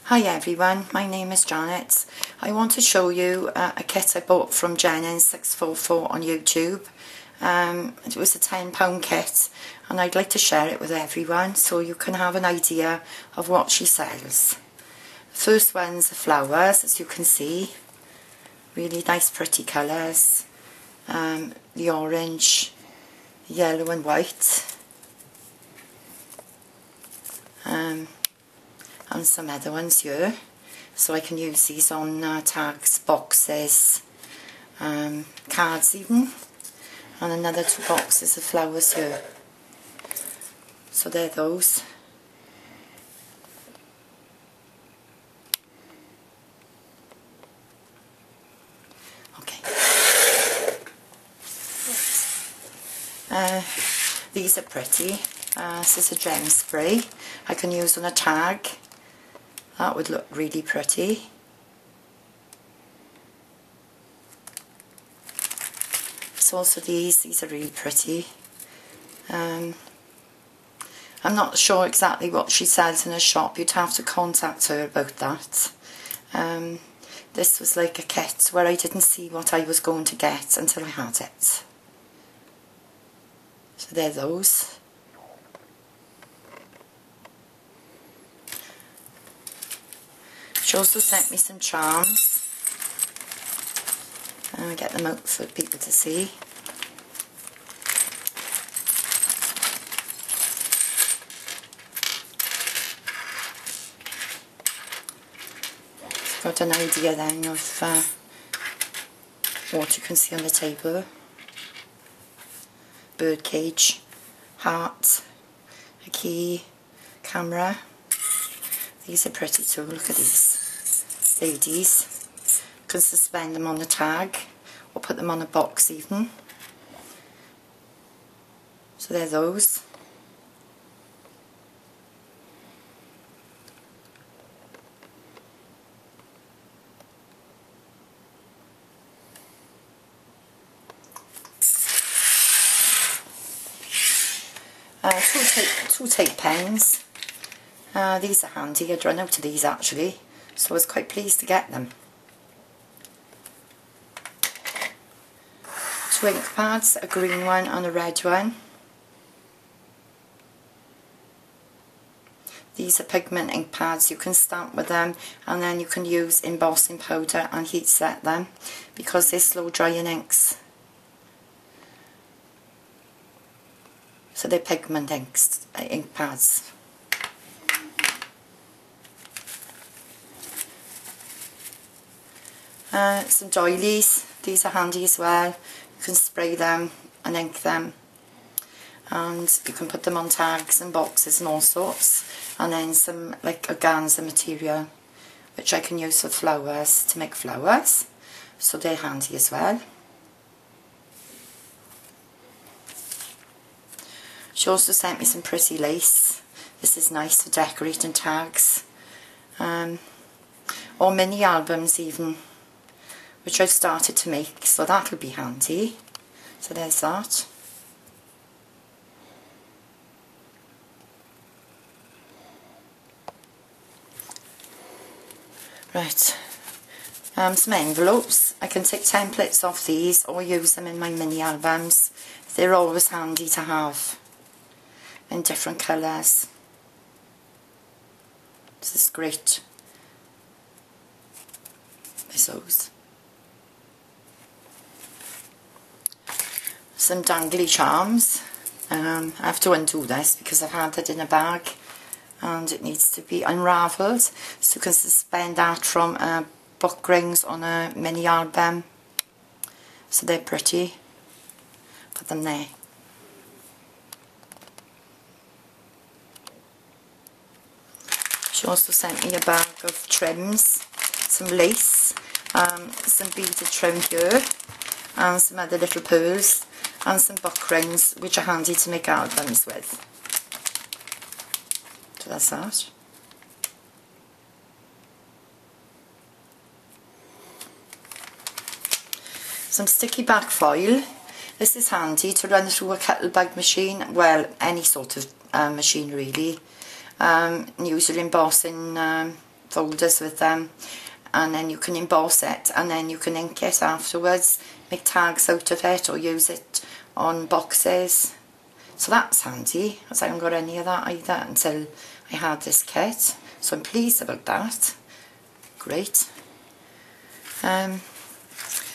Hi everyone, my name is Janet. I want to show you a kit I bought from Jennings644 on YouTube. It was a £10 kit and I'd like to share it with everyone so you can have an idea of what she sells. The first one's the flowers, as you can see. Really nice pretty colours. The orange, the yellow and white. And some other ones here, so I can use these on tags, boxes, cards even, and another 2 boxes of flowers here. So they're those. Okay. These are pretty. This is a gem spray I can use on a tag. That would look really pretty. There's also these are really pretty. I'm not sure exactly what she sells in her shop, you'd have to contact her about that. This was like a kit where I didn't see what I was going to get until I had it. So they're those. She also sent me some charms. And I get them out for people to see. Got an idea then of what you can see on the table. Bird cage, heart, a key, camera. These are pretty too, look at these. Ladies. You can suspend them on a tag or put them on a box even. So they're those. Two tape pens. These are handy. I'd run out of these actually, so I was quite pleased to get them. 2 ink pads, a green one and a red one. These are pigment ink pads. You can stamp with them and then you can use embossing powder and heat set them because they're slow drying inks. So they're pigment inks, ink pads. Some doilies, these are handy as well. You can spray them and ink them, and you can put them on tags and boxes and all sorts. And then some like organza material which I can use for flowers, to make flowers, so they're handy as well. She also sent me some pretty lace. This is nice for decorating tags, or mini albums even, which I've started to make, so that'll be handy. So there's that. Right, some envelopes. I can take templates off these or use them in my mini albums. They're always handy to have in different colours. This is great. There's those. Some dangly charms. I have to undo this because I've had it in a bag and it needs to be unravelled, so you can suspend that from book rings on a mini album. So they're pretty. Put them there. She also sent me a bag of trims, some lace, some beaded trim here, and some other little pearls, and some book rings which are handy to make albums with. So that's that. Some sticky back foil. This is handy to run through a kettlebag machine, well, any sort of machine really. Use your embossing folders with them, and then you can emboss it, and then you can ink it afterwards, make tags out of it, or use it on boxes. So that's handy, because I haven't got any of that either until I had this kit. So I'm pleased about that. Great.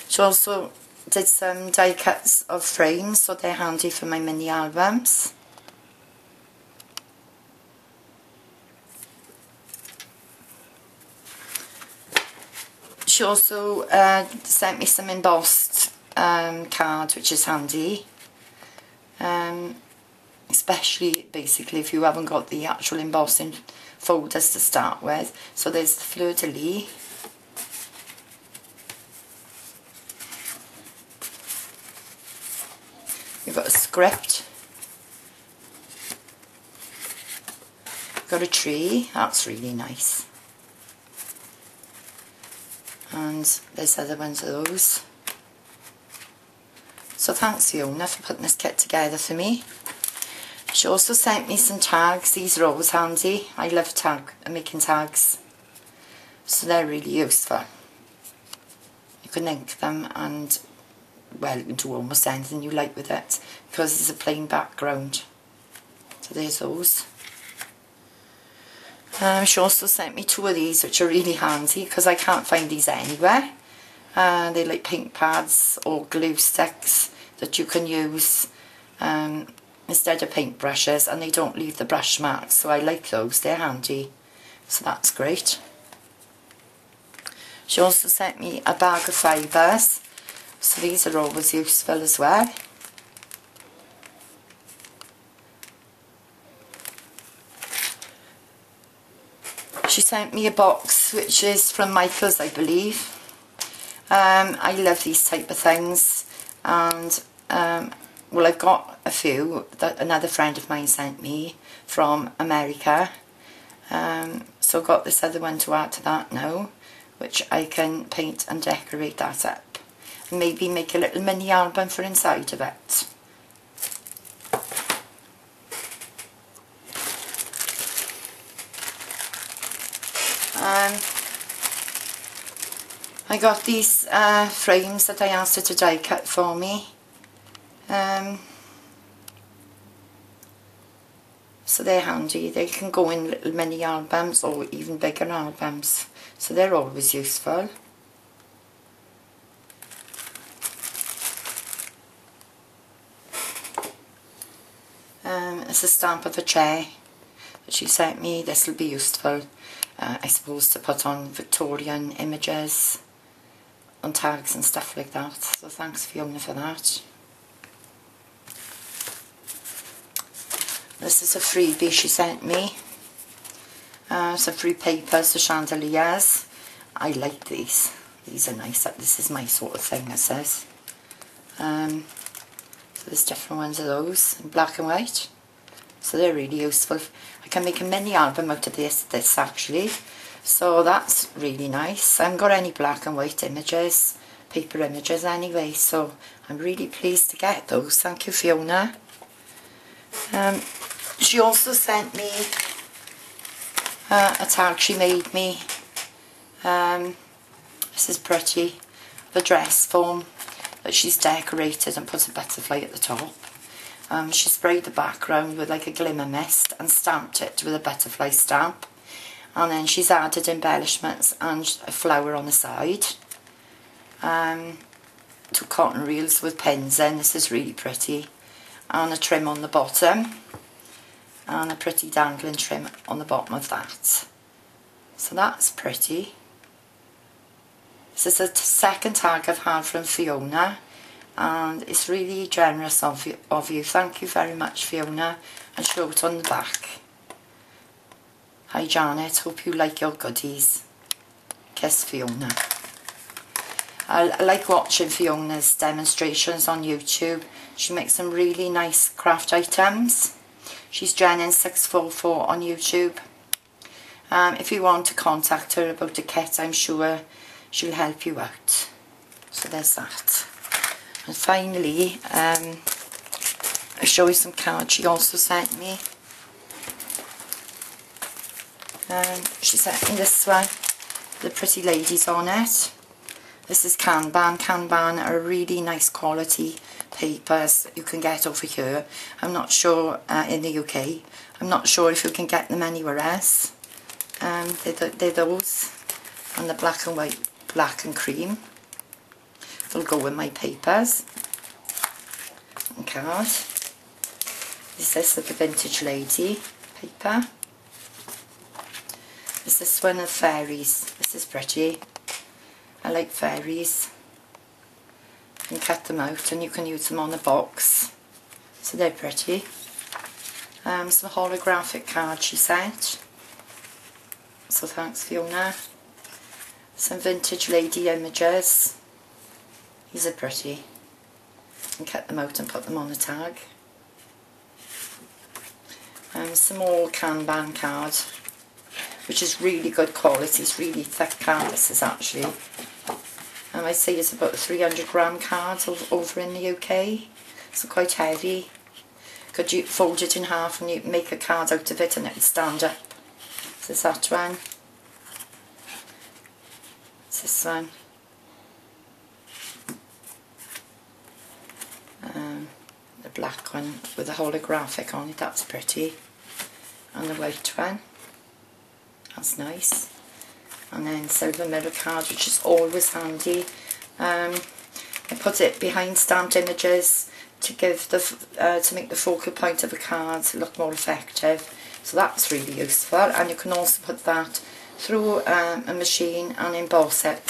She also did some die cuts of frames, so they're handy for my mini albums. She also sent me some embossed cards, which is handy. Especially, basically, if you haven't got the actual embossing folders to start with. So there's the fleur-de-lis. You've got a script. You've got a tree. That's really nice. And there's other ones of those. So thanks, Fiona, for putting this kit together for me. She also sent me some tags. These are always handy. I love making tags. So they're really useful. You can ink them and, well, you can do almost anything you like with it because it's a plain background. So there's those. She also sent me 2 of these, which are really handy because I can't find these anywhere. They're like paint pads or glue sticks that you can use instead of paint brushes, and they don't leave the brush marks, so I like those, they're handy. So that's great. She also sent me a bag of fibres, so these are always useful as well. She sent me a box which is from Michael's, I believe. I love these type of things, and well, I've got a few that another friend of mine sent me from America. So I've got this other one to add to that now, which I can paint and decorate that up. And maybe make a little mini album for inside of it. I got these frames that I asked her to die cut for me. So they're handy. They can go in little mini albums or even bigger albums. So they're always useful. It's a stamp of a chair that she sent me. This will be useful, I suppose, to put on Victorian images, on tags and stuff like that. So thanks, Fiona, for that. This is a freebie she sent me. Some free papers, the chandeliers. I like these. These are nice. This is my sort of thing, it says. So there's different ones of those in black and white. So they're really useful. I can make a mini album out of this actually. So that's really nice. I haven't got any black and white images, paper images anyway. So I'm really pleased to get those. Thank you, Fiona. She also sent me a tag she made me. This is pretty. The dress form that she's decorated and put a butterfly at the top. She sprayed the background with like a glimmer mist and stamped it with a butterfly stamp. And then she's added embellishments and a flower on the side. 2 cotton reels with pins in. This is really pretty. And a trim on the bottom. And a pretty dangling trim on the bottom of that. So that's pretty. This is the second tag I've had from Fiona, and it's really generous of you. Thank you very much, Fiona. And she wrote on the back, "Hi Janet, hope you like your goodies. Kiss, Fiona." I like watching Fiona's demonstrations on YouTube. She makes some really nice craft items. She's Jennings644 on YouTube. If you want to contact her about a kit, I'm sure she'll help you out. So there's that. And finally, I'll show you some cards she also sent me. She sent me this one, the pretty ladies on it. This is Kanban. Kanban are really nice quality papers you can get over here. I'm not sure in the UK. I'm not sure if you can get them anywhere else. They're those, and the black and white, black and cream. They'll go with my papers. And card. This is the Vintage Lady paper. This is one of fairies. This is pretty. I like fairies. You can cut them out and you can use them on a box. So they're pretty. Some holographic cards she sent. So thanks, Fiona. Some Vintage Lady images. These are pretty. You can cut them out and put them on a tag. Some more Kanban card, which is really good quality. It's really thick card, this is actually. I'd say it's about 300 gram cards over in the UK. So quite heavy. Could you fold it in half and you make a card out of it and it would stand up. So it's that one. It's this one. The black one with a holographic on it, that's pretty. And the white one. That's nice. And then silver mirror card, which is always handy. I put it behind stamped images to give the to make the focal point of a card look more effective. So that's really useful. And you can also put that through a machine and emboss it.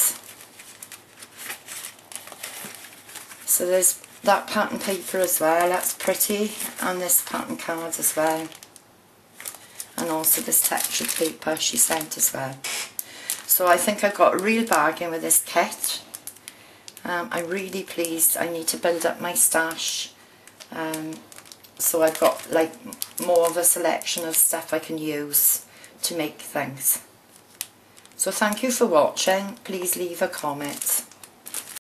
So there's that pattern paper as well. That's pretty. And this pattern card as well. And also this textured paper she sent as well. So I think I got a real bargain with this kit. I'm really pleased. I need to build up my stash. So I've got like more of a selection of stuff I can use to make things. So thank you for watching. Please leave a comment.